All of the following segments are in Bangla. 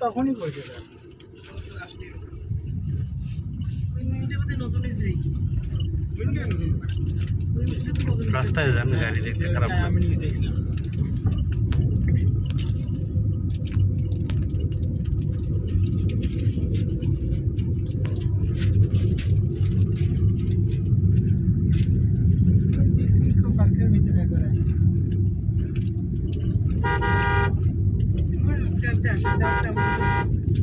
তখনই করেছে স্যার। রাস্তায় যান, গাড়ি দেখতে খারাপ। আমি নিউজ দেখছিলাম। পার্কের ভিতরে একবার আসছে।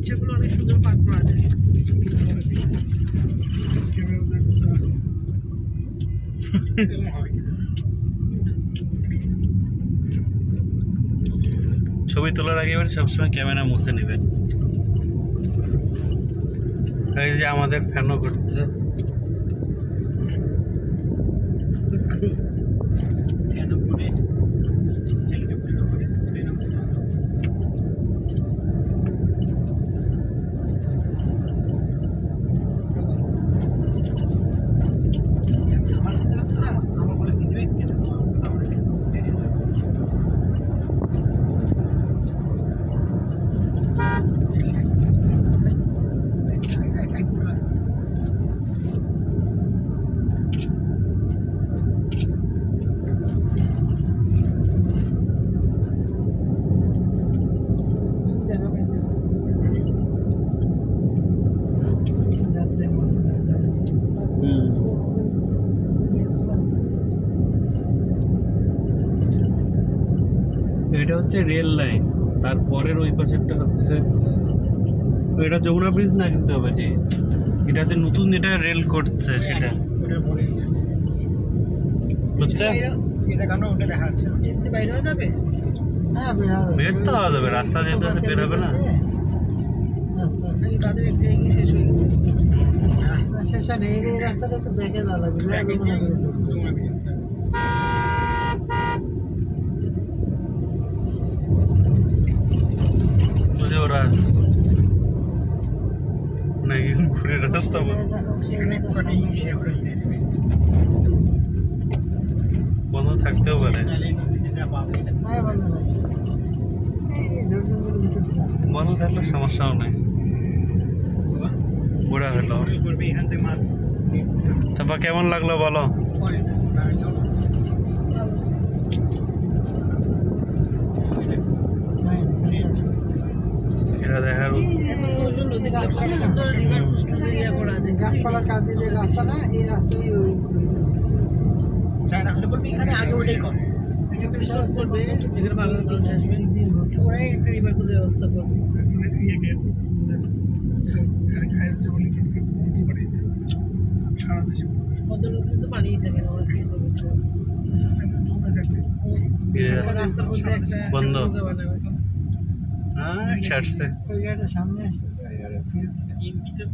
সেগুলো অনেক সুন্দর পার্ক করা যায়। ছবি তোলার আগে সবসময় ক্যামেরা মুছে নেবেন। এই যে আমাদের ফ্যানও করছে। এটা হচ্ছে রেল লাইন, তারপরের ওই পাশেরটা হচ্ছে এটা যমুনা ব্রিজ না, কিন্তু হবে এটা হচ্ছে নতুন যেটা রেল করছে সেটা বুঝছে। এটা কেন ওটা দেখা যাচ্ছে বাইরে হয়ে যাবে। হ্যাঁ বের তো হওয়া যাবে, রাস্তা যেহেতু আছে বের হবে না। রাস্তা তাদের এক জায়গায় শেষ হয়ে গেছে। শেষ হয় না, এই রাস্তাটা একটু ব্যাগে যাওয়া লাগবে। বুঝে ওরা নাকি ঘুরে রাস্তা বন্ধ থাকতেও পারে, বন্ধ থাকলে সমস্যাও নেই। ঘোরা হলো, তারপর কেমন লাগলো বলো? এটা দেখার গাছপালার কাছে যে রাস্তা না, এই রাস্তায় ওই এখানে আগে ওটাই কম করবে, যেখানে বাগান আসবে ওরাই একটা রিভার ক্রুজের ব্যবস্থা করবে। কত নদী তো পানিই থাকে না, ওরা কি করবে? রাস্তার মধ্যে একটা বন্ধ বানাবে। ছাড়ছে। ওই গাড়িটা সামনে আসছে তো, ওই গাড়ি ফিরে